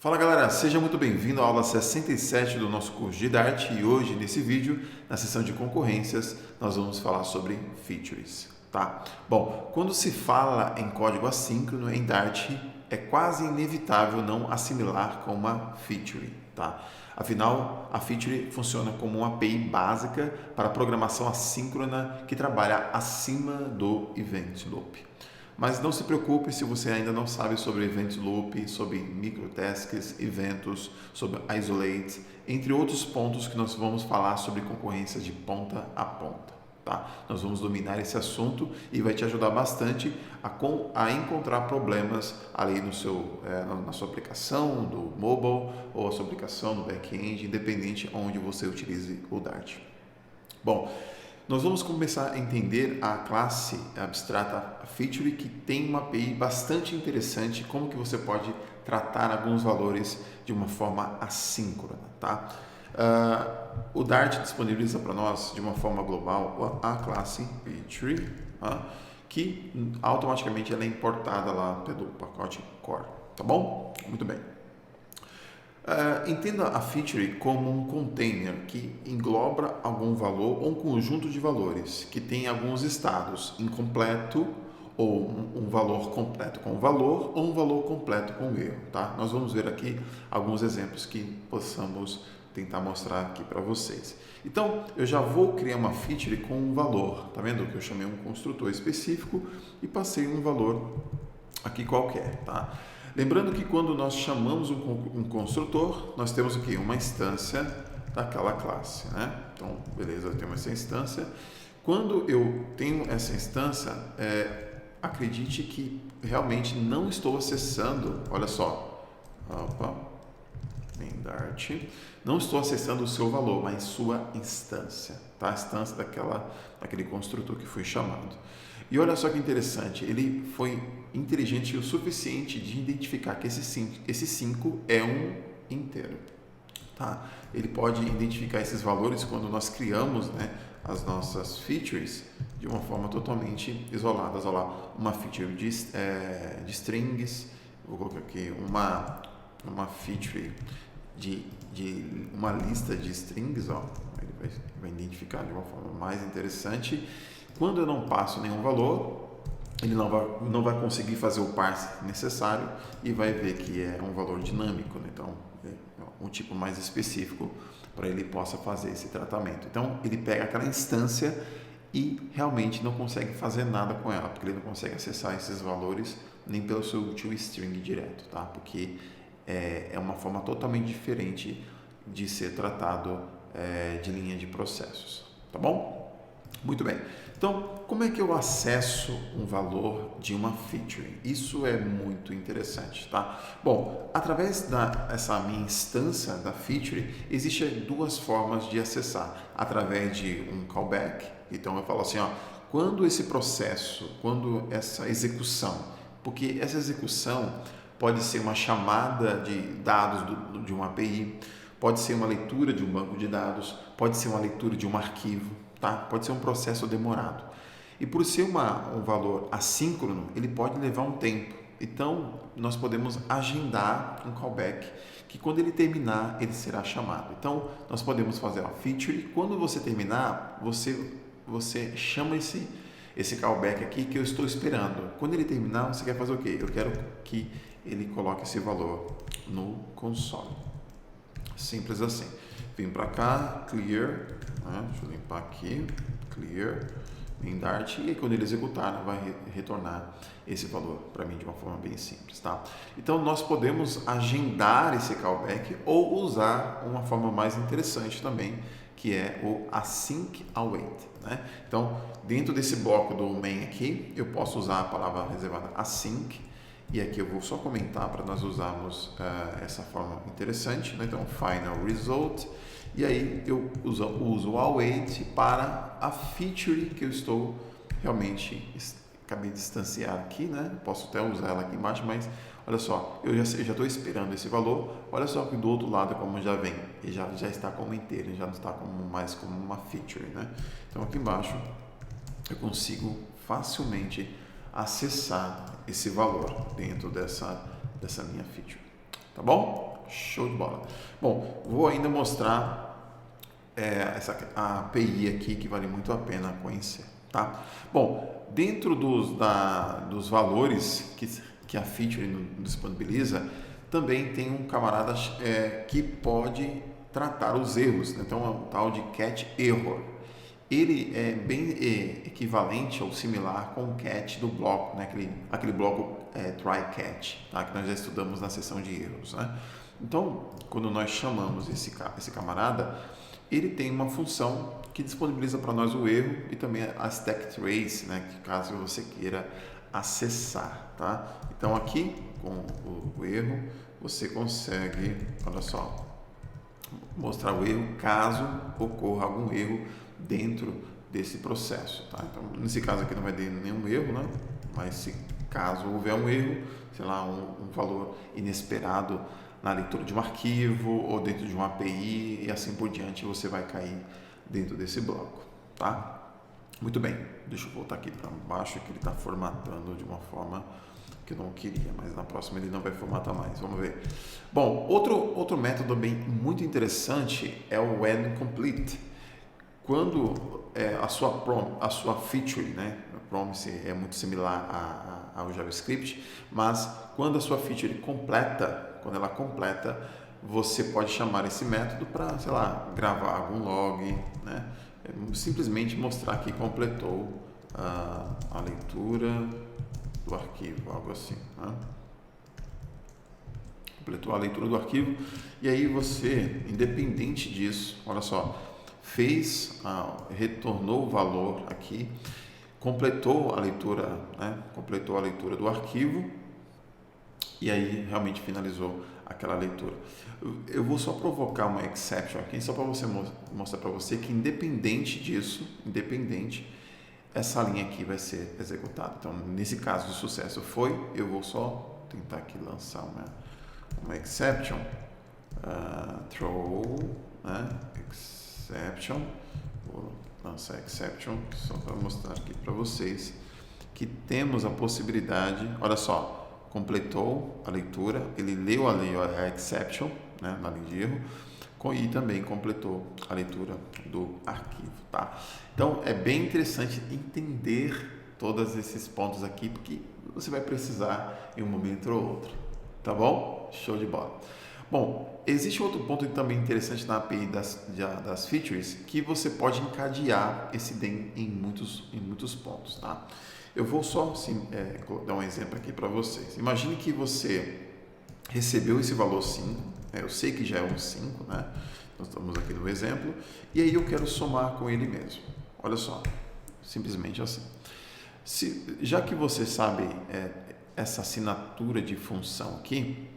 Fala galera, seja muito bem-vindo à aula 67 do nosso curso de Dart e hoje nesse vídeo, na seção de concorrências, nós vamos falar sobre features, tá? Bom, quando se fala em código assíncrono em Dart, é quase inevitável não assimilar com uma feature, tá? Afinal, a feature funciona como uma API básica para programação assíncrona que trabalha acima do event loop. Mas não se preocupe se você ainda não sabe sobre event loop, sobre microtasks, eventos, sobre isolate, entre outros pontos que nós vamos falar sobre concorrência de ponta a ponta. Tá? Nós vamos dominar esse assunto e vai te ajudar bastante a encontrar problemas ali no na sua aplicação do mobile ou a sua aplicação no back-end, independente onde você utilize o Dart. Bom, nós vamos começar a entender a classe abstrata feature que tem uma API bastante interessante, como que você pode tratar alguns valores de uma forma assíncrona, tá? O Dart disponibiliza para nós de uma forma global a classe feature, que automaticamente ela é importada lá pelo pacote core, tá bom? Muito bem. Entenda a feature como um container que engloba algum valor ou um conjunto de valores que tem alguns estados incompleto ou um valor completo com valor ou um valor completo com erro, tá? Nós vamos ver aqui alguns exemplos que possamos tentar mostrar aqui para vocês. Então, eu já vou criar uma feature com um valor, tá vendo que eu chamei um construtor específico e passei um valor aqui qualquer, tá? Lembrando que quando nós chamamos um construtor, nós temos o quê? Uma instância daquela classe, né? Então, beleza, eu tenho essa instância. Quando eu tenho essa instância, acredite que realmente não estou acessando, olha só, em Dart, não estou acessando o seu valor, mas sua instância, tá? A instância daquele construtor que foi chamado. E olha só que interessante, ele foi inteligente o suficiente de identificar que esse 5 é um inteiro. Tá? Ele pode identificar esses valores quando nós criamos, né, as nossas features de uma forma totalmente isolada. Olha lá, uma feature de strings, vou colocar aqui uma feature de uma lista de strings, ó, ele vai identificar de uma forma mais interessante. Quando eu não passo nenhum valor, ele não vai conseguir fazer o parse necessário e vai ver que é um valor dinâmico, né? Então é um tipo mais específico para ele possa fazer esse tratamento. Então ele pega aquela instância e realmente não consegue fazer nada com ela, porque ele não consegue acessar esses valores nem pelo seu toString direto, tá? Porque é uma forma totalmente diferente de ser tratado de linha de processos, tá bom? Muito bem. Então, como é que eu acesso um valor de uma feature? Isso é muito interessante, tá? Bom, através dessa minha instância da feature, existem duas formas de acessar. Através de um callback, então eu falo assim, ó, quando essa execução, porque essa execução pode ser uma chamada de dados de uma API, pode ser uma leitura de um banco de dados, pode ser uma leitura de um arquivo, tá? Pode ser um processo demorado. E por ser um valor assíncrono, ele pode levar um tempo. Então, nós podemos agendar um callback, que quando ele terminar, ele será chamado. Então, nós podemos fazer uma feature. Quando você terminar, você chama esse callback aqui que eu estou esperando. Quando ele terminar, você quer fazer o quê? Eu quero que ele coloque esse valor no console. Simples assim. Vim para cá, clear, né? Deixa eu limpar aqui, clear, em Dart, e aí quando ele executar, vai retornar esse valor para mim de uma forma bem simples, tá? Então, nós podemos agendar esse callback ou usar uma forma mais interessante também, que é o async await, né? Então, dentro desse bloco do main aqui, eu posso usar a palavra reservada async, e aqui eu vou só comentar para nós usarmos essa forma interessante, né? Então, final result, e aí eu uso o await para a feature que eu estou realmente, acabei de instanciar aqui, né? Posso até usar ela aqui embaixo, mas olha só, eu já estou esperando esse valor, olha só que do outro lado como já vem, e já está como inteiro, já não está mais como uma feature, né? Então aqui embaixo eu consigo facilmente acessar esse valor dentro dessa minha feature, tá bom? Show de bola. Bom, vou ainda mostrar a API aqui que vale muito a pena conhecer, tá? Bom, dentro dos valores que a feature disponibiliza, também tem um camarada que pode tratar os erros, né? Então é um tal de catch error. Ele é bem equivalente ou similar com o catch do bloco, né? aquele bloco try catch, tá? Que nós já estudamos na seção de erros, né? Então, quando nós chamamos esse camarada, ele tem uma função que disponibiliza para nós o erro e também a stack trace, né? Que caso você queira acessar, tá? Então aqui com o erro você consegue, olha só, mostrar o erro caso ocorra algum erro dentro desse processo, tá? Então nesse caso aqui não vai ter nenhum erro, né? Mas se caso houver um erro, sei lá, um valor inesperado na leitura de um arquivo ou dentro de uma API e assim por diante, você vai cair dentro desse bloco, tá? Muito bem, deixa eu voltar aqui para baixo que ele está formatando de uma forma que eu não queria, mas na próxima ele não vai formatar mais, vamos ver. Bom, outro método bem muito interessante é o when complete. Quando a sua feature, né, a promise é muito similar ao JavaScript, mas quando a sua feature quando ela completa, você pode chamar esse método para, sei lá, gravar algum log, né? Simplesmente mostrar que completou a leitura do arquivo, algo assim, né? Completou a leitura do arquivo e aí você, independente disso, olha só, retornou o valor aqui, completou a leitura, né? Completou a leitura do arquivo e aí realmente finalizou aquela leitura. Eu vou só provocar uma exception aqui, só para você mostrar para você que independente disso, essa linha aqui vai ser executada. Então, nesse caso de sucesso eu vou só tentar aqui lançar uma exception, throw, né? Exception, vou lançar exception só para mostrar aqui para vocês que temos a possibilidade, olha só, completou a leitura, ele leu a exception, né, na linha de erro, e também completou a leitura do arquivo, tá? Então é bem interessante entender todos esses pontos aqui, porque você vai precisar em um momento ou outro, tá bom? Show de bola. Bom, existe outro ponto também interessante na API das features, que você pode encadear esse DEM em muitos pontos, tá? Eu vou só dar um exemplo aqui para vocês. Imagine que você recebeu esse valor 5, eu sei que já é um 5, né? Nós estamos aqui no exemplo, e aí eu quero somar com ele mesmo. Olha só, simplesmente assim. Já que você sabe essa assinatura de função aqui,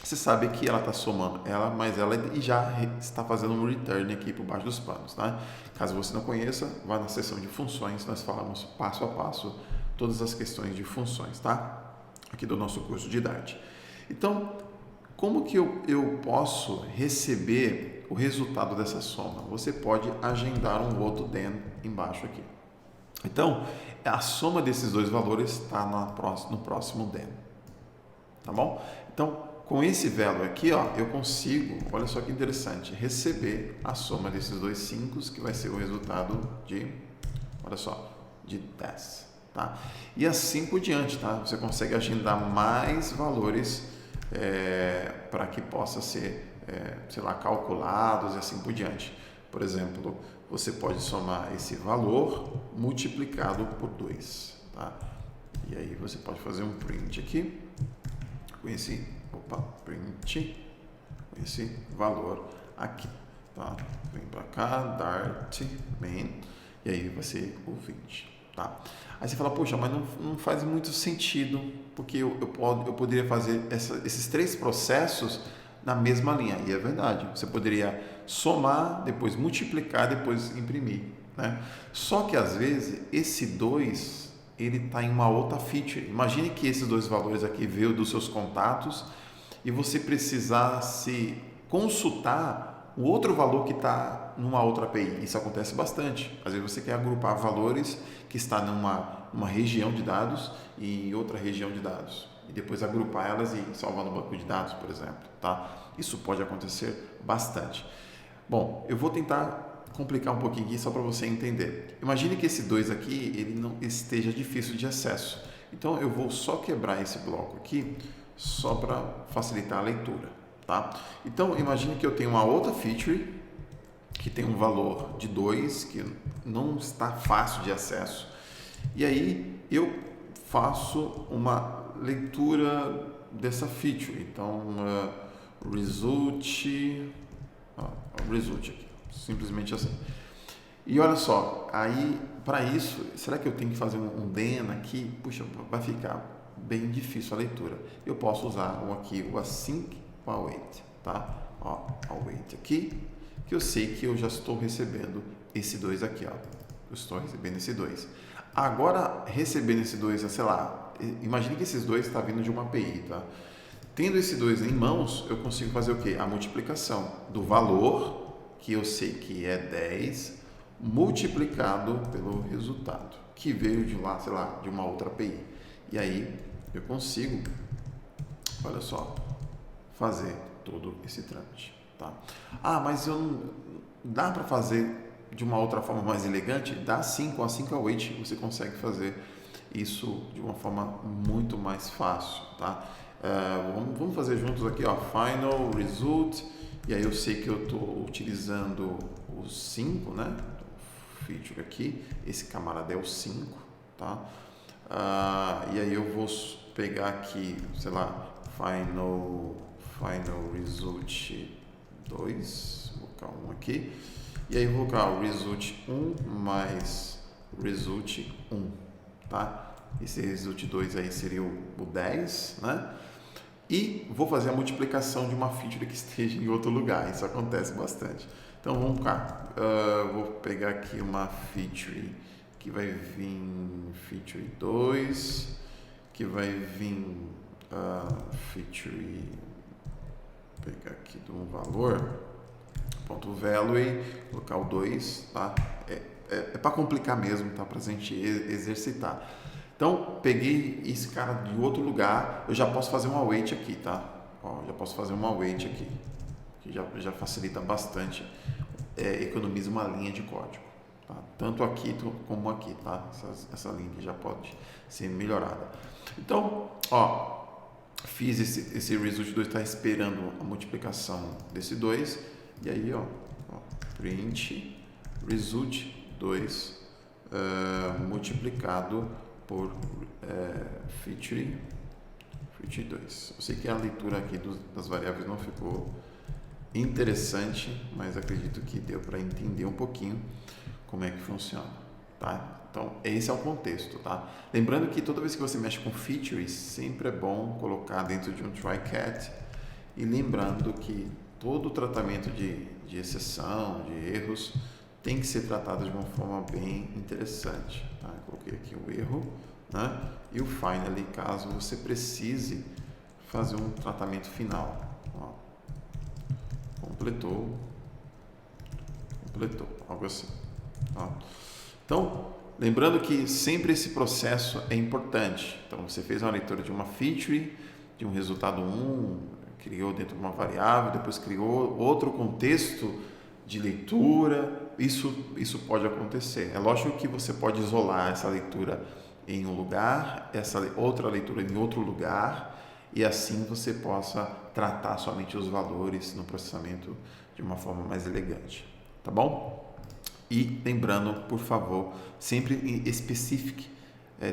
você sabe que ela está somando mas ela já está fazendo um return aqui por baixo dos panos, tá? Caso você não conheça, vá na seção de funções, nós falamos passo a passo todas as questões de funções, tá? Aqui do nosso curso de Dart. Então, como que eu posso receber o resultado dessa soma? Você pode agendar um outro then embaixo aqui. Então, a soma desses dois valores está no próximo then, tá bom? Então, com esse valor aqui, ó, eu consigo, olha só que interessante, receber a soma desses dois 5, que vai ser o resultado olha só, de 10. Tá? E assim por diante, tá? Você consegue agendar mais valores para que possa ser, sei lá, calculados e assim por diante. Por exemplo, você pode somar esse valor multiplicado por 2, tá? E aí você pode fazer um print aqui com esse valor aqui, tá? Vem para cá, Dart main, e aí vai ser o 20. Tá? Aí você fala, poxa, mas não faz muito sentido, porque eu poderia fazer esses 3 processos na mesma linha. E é verdade, você poderia somar, depois multiplicar, depois imprimir, né? Só que às vezes esse 2 ele está em uma outra feature. Imagine que esses 2 valores aqui veio dos seus contatos e você precisasse consultar o outro valor que está numa outra API. Isso acontece bastante. Às vezes você quer agrupar valores que está numa região de dados e em outra região de dados. e depois agrupar elas e salvar no banco de dados, por exemplo, tá? Isso pode acontecer bastante. Bom, eu vou tentar complicar um pouquinho aqui só para você entender. Imagine que esse 2 aqui ele não esteja difícil de acesso. Então eu vou só quebrar esse bloco aqui só para facilitar a leitura, tá? Então imagine que eu tenho uma outra feature que tem um valor de 2 que não está fácil de acesso. E aí eu faço uma leitura dessa feature. Então result aqui, simplesmente assim. E olha só, aí para isso, será que eu tenho que fazer um then aqui? Puxa, vai ficar bem difícil a leitura. Eu posso usar aqui o async com await, tá? Ó, await aqui, que eu sei que eu já estou recebendo esse 2 aqui, ó. Eu estou recebendo esse 2. Agora, recebendo esse 2, sei lá, imagine que esses 2 estão vindo de uma API, tá? Tendo esse 2 em mãos, eu consigo fazer o quê? A multiplicação do valor, que eu sei que é 10, multiplicado pelo resultado, que veio de lá, sei lá, de uma outra API. E aí, eu consigo, olha só, fazer todo esse trâmite, tá? Ah, mas eu não, dá para fazer de uma outra forma mais elegante? Dá sim, com a async await você consegue fazer isso de uma forma muito mais fácil, tá? Vamos fazer juntos aqui, ó, final result, e aí eu sei que eu estou utilizando o 5, né? Feature aqui, esse camarada é o 5, tá? E aí eu vou pegar aqui, sei lá, final result 2, vou colocar 1 aqui, e aí vou colocar o result 1 mais result 1, tá? Esse result 2 aí seria o 10, né? E vou fazer a multiplicação de uma feature que esteja em outro lugar, isso acontece bastante. Então vamos cá, vou pegar aqui uma feature que vai vir feature 2, que vai vir feature, vou pegar aqui de um valor, ponto value, colocar o 2, tá? É para complicar mesmo, tá? Para a gente exercitar. Então, peguei esse cara de outro lugar, eu já posso fazer um await aqui, tá? Ó, já posso fazer um await aqui, que já facilita bastante, economiza uma linha de código, tá? Tanto aqui como aqui, tá? Essa linha aqui já pode ser melhorada. Então, ó, fiz esse result 2, está esperando a multiplicação desse 2, e aí, ó print result 2 multiplicado por feature 2. Eu sei que a leitura aqui das variáveis não ficou interessante, mas acredito que deu para entender um pouquinho como é que funciona, tá? Então, esse é o contexto, tá? Lembrando que toda vez que você mexe com features, sempre é bom colocar dentro de um try-cat, e lembrando que todo o tratamento de exceção, de erros, tem que ser tratado de uma forma bem interessante, tá? Eu coloquei aqui o erro, né? E o finally, caso você precise fazer um tratamento final. Ó, completou, algo assim. Tá? Então, lembrando que sempre esse processo é importante. Então, você fez uma leitura de uma feature, de um resultado 1, criou dentro de uma variável, depois criou outro contexto de leitura. Isso pode acontecer. É lógico que você pode isolar essa leitura em um lugar, essa outra leitura em outro lugar, e assim você possa tratar somente os valores no processamento de uma forma mais elegante, tá bom? E lembrando, por favor, sempre especifique,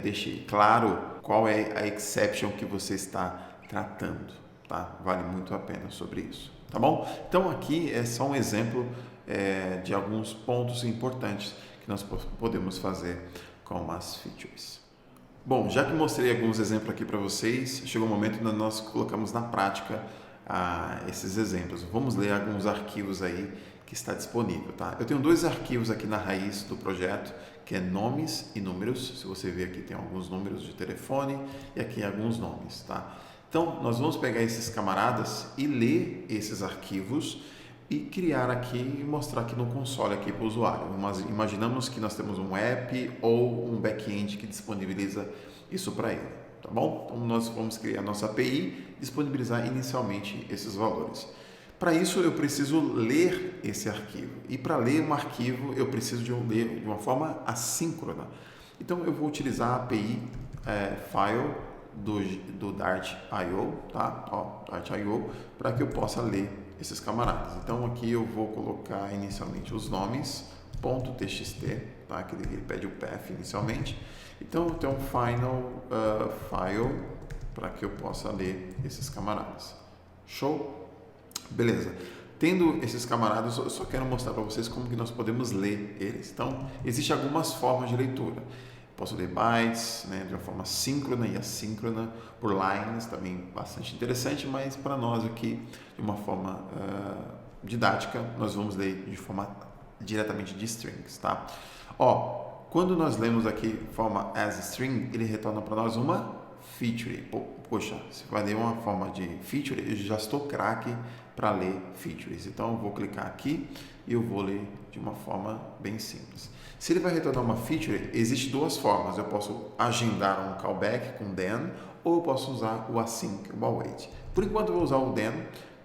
deixe claro qual é a exception que você está tratando, tá? Vale muito a pena sobre isso, tá bom? Então aqui é só um exemplo de alguns pontos importantes que nós podemos fazer com as features. Bom, já que mostrei alguns exemplos aqui para vocês, chegou o momento de nós colocamos na prática esses exemplos. Vamos ler alguns arquivos aí que está disponível, tá? Eu tenho 2 arquivos aqui na raiz do projeto, que é nomes e números. Se você ver aqui, tem alguns números de telefone e aqui alguns nomes, tá? Então, nós vamos pegar esses camaradas e ler esses arquivos e criar aqui e mostrar aqui no console aqui para o usuário. Imaginamos que nós temos um app ou um back-end que disponibiliza isso para ele, tá bom? Então, nós vamos criar a nossa API e disponibilizar inicialmente esses valores. Para isso, eu preciso ler esse arquivo. E para ler um arquivo, eu preciso ler de uma forma assíncrona. Então, eu vou utilizar a API file do Dart.io, tá? Dart.io, para que eu possa ler esses camaradas. Então, aqui eu vou colocar inicialmente os nomes, .txt, tá? Que ele pede o path inicialmente. Então, eu tenho um final file para que eu possa ler esses camaradas. Show? Beleza. Tendo esses camaradas, eu só quero mostrar para vocês como que nós podemos ler eles. Então, existem algumas formas de leitura. Posso ler bytes, né, de uma forma síncrona e assíncrona, por lines, também bastante interessante, mas para nós aqui, de uma forma didática, nós vamos ler de forma diretamente de strings, tá? Quando nós lemos aqui forma as string, ele retorna para nós uma feature. Poxa, se vai ler uma forma de feature, eu já estou craque para ler features. Então, eu vou clicar aqui e eu vou ler de uma forma bem simples. Se ele vai retornar uma feature, existem duas formas. Eu posso agendar um callback com then ou eu posso usar o async, o await. Por enquanto, eu vou usar o then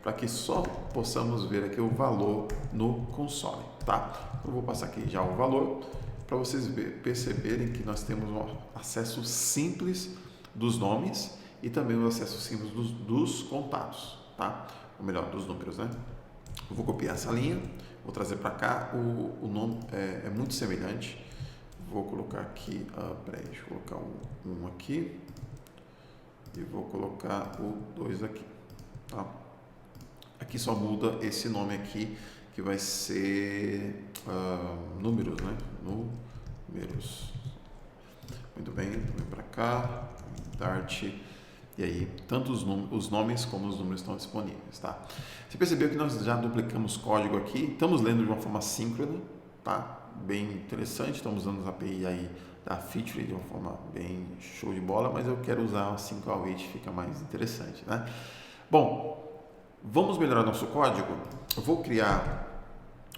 para que só possamos ver aqui o valor no console, tá? Eu vou passar aqui já o valor para vocês perceberem que nós temos um acesso simples dos nomes e também o acesso simples dos contatos, tá? Ou melhor, dos números, né? Eu vou copiar essa linha, vou trazer para cá, o nome é muito semelhante. Vou colocar aqui, peraí, deixa eu colocar um aqui e vou colocar o 2 aqui, tá? Aqui só muda esse nome aqui, que vai ser números, né? Números. Muito bem, vem para cá, Dart. E aí, tanto os nomes como os números estão disponíveis, tá? Você percebeu que nós já duplicamos código aqui, estamos lendo de uma forma síncrona, tá? Bem interessante, estamos usando a API aí da feature de uma forma bem show de bola, mas eu quero usar assim com a await, fica mais interessante, né? Bom, vamos melhorar nosso código? Eu vou criar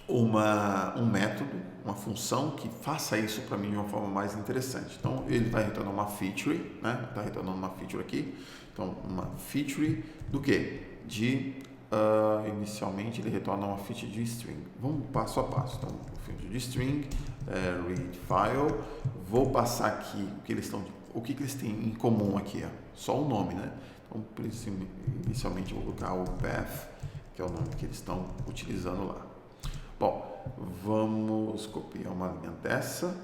um método, uma função que faça isso para mim de uma forma mais interessante. Então, ele vai retornar uma feature, né? Está retornando uma feature aqui. Então, uma feature do que? Inicialmente, ele retorna uma feature de string. Vamos passo a passo. Então, feature de string, read file. Vou passar aqui o que eles têm em comum aqui, ó. Só o nome, né? Então, inicialmente, eu vou colocar o path, que é o nome que eles estão utilizando lá. Bom, vamos copiar uma linha dessa.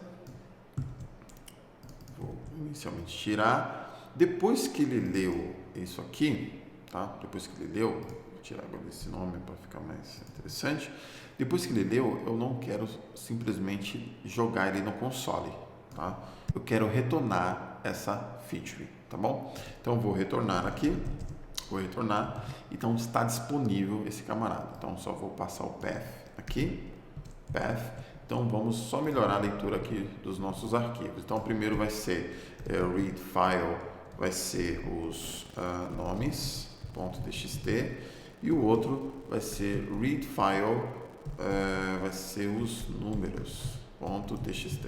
Vou inicialmente tirar. Depois que ele leu isso aqui, tá? Depois que ele leu, vou tirar agora esse nome para ficar mais interessante. Depois que ele leu, eu não quero simplesmente jogar ele no console, tá? Eu quero retornar essa feature, tá bom? Então, eu vou retornar aqui. Vou retornar. Então, está disponível esse camarada. Então, só vou passar o path aqui, path. Então, vamos só melhorar a leitura aqui dos nossos arquivos. Então, o primeiro vai ser read file, vai ser os nomes, .txt, e o outro vai ser read file, vai ser os números, .txt,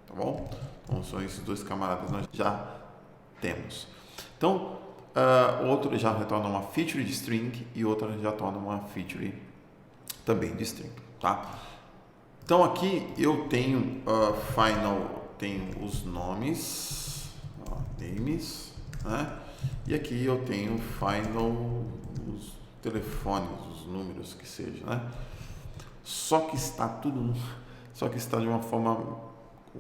tá bom? Então, são esses dois camaradas que nós já temos. Então, outro já retorna uma feature de string e outra já torna uma feature também de string, tá? Então aqui eu tenho final, tenho os nomes, names, né? E aqui eu tenho final, os telefones, os números que seja, né? Só que está de uma forma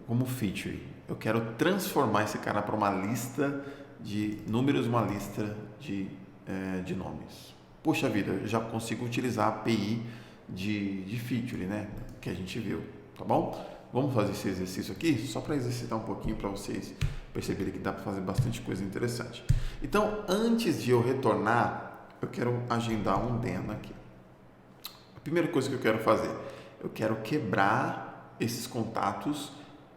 como feature. Eu quero transformar esse cara para uma lista de números, uma lista de nomes. Poxa vida, eu já consigo utilizar a API de feature, né? Que a gente viu, tá bom? Vamos fazer esse exercício aqui, só para exercitar um pouquinho, para vocês perceberem que dá para fazer bastante coisa interessante. Então, antes de eu retornar, eu quero agendar um then aqui. A primeira coisa que eu quero fazer, eu quero quebrar esses contatos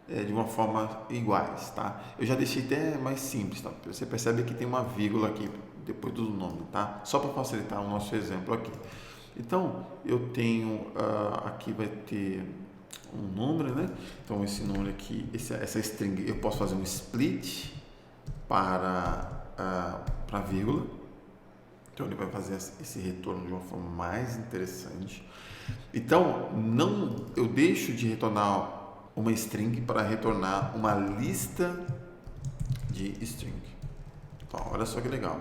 de uma forma iguais, tá? Eu já deixei até mais simples, tá? Você percebe que tem uma vírgula aqui depois do nome, tá? Só para facilitar o nosso exemplo aqui. Então, eu tenho, aqui vai ter um número, né? Então, esse número aqui, essa string, eu posso fazer um split para vírgula. Então ele vai fazer esse retorno de uma forma mais interessante. Então eu deixo de retornar uma string para retornar uma lista de string. Então, olha só que legal.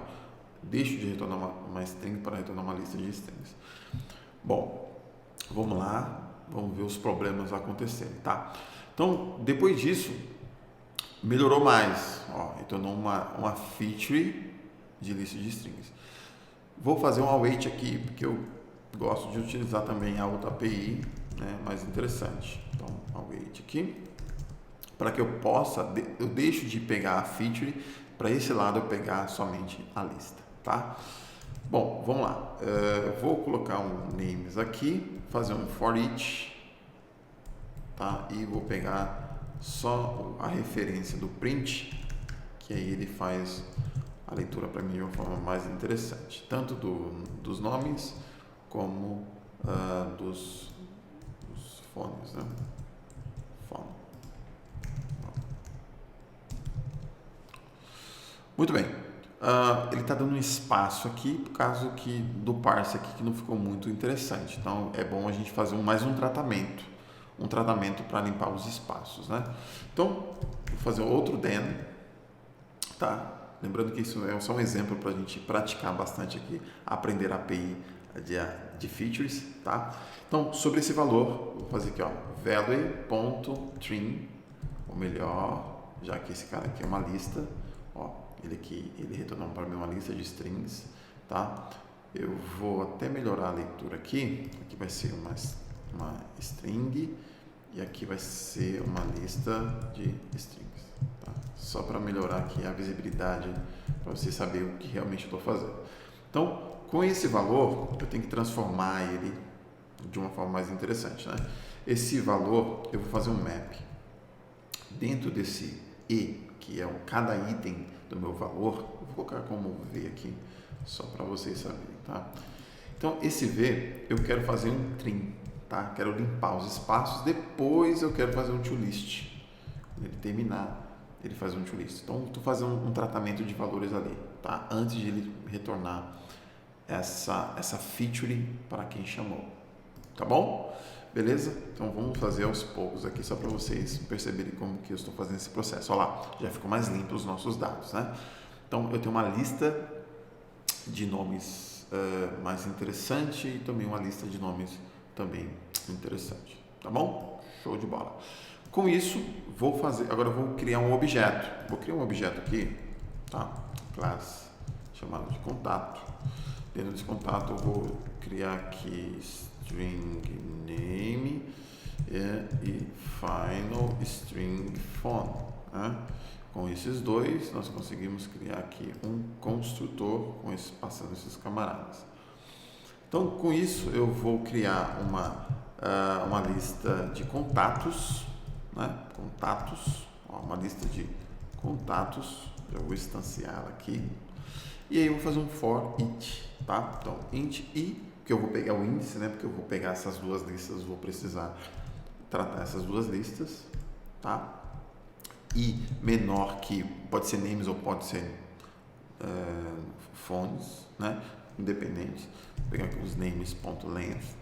Deixo de retornar uma string para retornar uma lista de strings. Bom, vamos lá, vamos ver os problemas acontecerem, tá? Então, depois disso, melhorou mais, ó, retornou uma feature de lista de strings. Vou fazer um await aqui, porque eu gosto de utilizar também a outra API, né, mais interessante. Então, await aqui, para que eu deixo de pegar a feature, para esse lado eu pegar somente a lista, tá? Bom, vamos lá. Vou colocar um names aqui, fazer um for each, tá? E vou pegar só a referência do print, que aí ele faz a leitura para mim de uma forma mais interessante, tanto dos nomes como dos fones, né? Fone. Muito bem. Ele está dando um espaço aqui por causa do parse aqui que não ficou muito interessante. Então é bom a gente fazer mais um tratamento para limpar os espaços, né? Então vou fazer outro then, tá? Lembrando que isso é só um exemplo para a gente praticar bastante aqui, aprender a API de features, tá? Então sobre esse valor, vou fazer aqui, ó, value.trim, ou melhor, já que esse cara aqui é uma lista, ó, ele retornou para mim uma lista de strings, tá? Eu vou até melhorar a leitura aqui vai ser uma string e aqui vai ser uma lista de strings, tá? Só para melhorar aqui a visibilidade, para você saber o que realmente eu estou fazendo. Então, com esse valor, eu tenho que transformar ele de uma forma mais interessante, né? Esse valor, eu vou fazer um map dentro desse e, que é cada item do meu valor. Eu vou colocar como V aqui, só para vocês saberem, tá? Então, esse V, eu quero fazer um trim, tá? Quero limpar os espaços, depois eu quero fazer um toList. Quando ele terminar, ele faz um toList. Então, estou fazendo um tratamento de valores ali, tá? Antes de ele retornar essa feature para quem chamou, tá bom? Beleza? Então vamos fazer aos poucos aqui só para vocês perceberem como que eu estou fazendo esse processo. Olha lá, já ficou mais limpo os nossos dados, né? Então eu tenho uma lista de nomes mais interessante e também uma lista de nomes também interessante, tá bom? Show de bola. Com isso, agora eu vou criar um objeto. Vou criar um objeto aqui, tá? Class chamado de contato. Dentro desse contato eu vou criar aqui string name e final string phone, né? Com esses dois nós conseguimos criar aqui um construtor passando esses camaradas. Então com isso eu vou criar uma lista de contatos, né? Contatos, ó, uma lista de contatos, já vou instanciar ela aqui. E aí eu vou fazer um for each, tá? Então, int i, que eu vou pegar o índice, né? Porque eu vou pegar essas duas listas, vou precisar tratar essas duas listas, tá? I menor que pode ser names ou pode ser phones, né? Independente. Vou pegar aqui os names.length.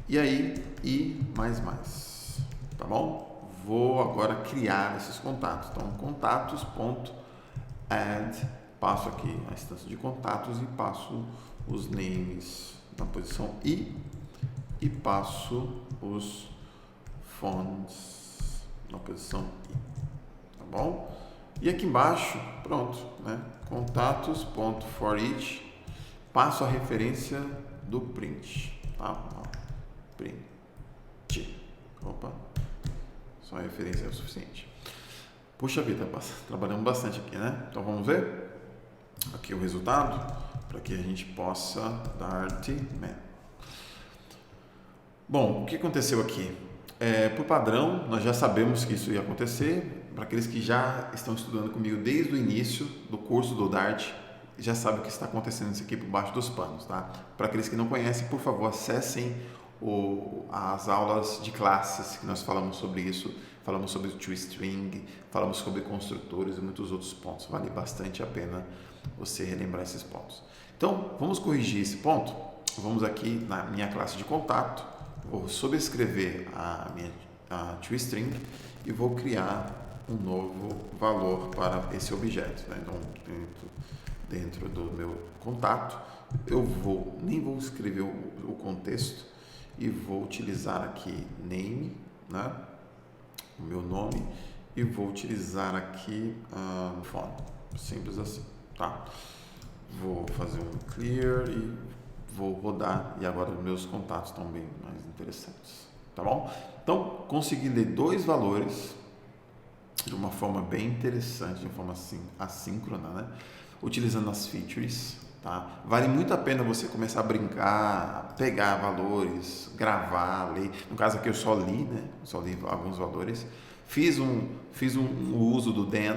E aí, i mais, tá bom? Vou agora criar esses contatos. Então, contatos.add, passo aqui a instância de contatos e passo os names na posição i e passo os phones na posição i, tá bom? E aqui embaixo, pronto, né? Contatos.forEach, passo a referência do print, tá? Print. Opa, só a referência é o suficiente. Puxa vida, trabalhamos bastante aqui, né? Então vamos ver aqui o resultado para que a gente possa dar man. Bom, o que aconteceu aqui? Por padrão, nós já sabemos que isso ia acontecer. Para aqueles que já estão estudando comigo desde o início do curso do Dart, já sabem o que está acontecendo isso aqui por baixo dos panos, tá? Para aqueles que não conhecem, por favor, acessem as aulas de classes que nós falamos sobre isso. falamos sobre toString, falamos sobre construtores e muitos outros pontos. Vale bastante a pena você relembrar esses pontos. Então, vamos corrigir esse ponto. Vamos aqui na minha classe de contato, vou sobrescrever a toString e vou criar um novo valor para esse objeto. Né? Então, dentro do meu contato, nem vou escrever o contexto e vou utilizar aqui name, né? O meu nome, e vou utilizar aqui phone, simples assim, tá? Vou fazer um clear e vou rodar, e agora meus contatos estão bem mais interessantes, tá bom? Então, consegui ler dois valores de uma forma bem interessante, de uma forma assim, assíncrona, né? Utilizando as features, tá? Vale muito a pena você começar a brincar, pegar valores, gravar, ler. No caso aqui eu só li, né? Só li alguns valores. Fiz um uso do then.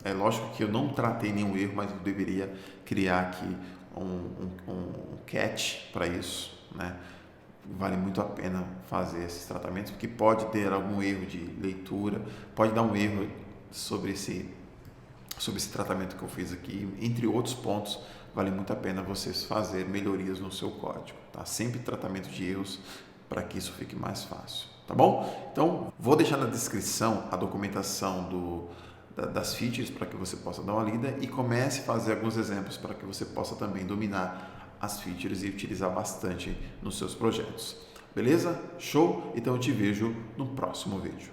É lógico que eu não tratei nenhum erro, mas eu deveria criar aqui um catch para isso, né? Vale muito a pena fazer esses tratamentos, porque pode ter algum erro de leitura, pode dar um erro sobre esse tratamento que eu fiz aqui, entre outros pontos. Vale muito a pena vocês fazer melhorias no seu código, tá? Sempre tratamento de erros para que isso fique mais fácil, tá bom? Então, vou deixar na descrição a documentação das features para que você possa dar uma lida e comece a fazer alguns exemplos para que você possa também dominar as features e utilizar bastante nos seus projetos. Beleza? Show? Então eu te vejo no próximo vídeo.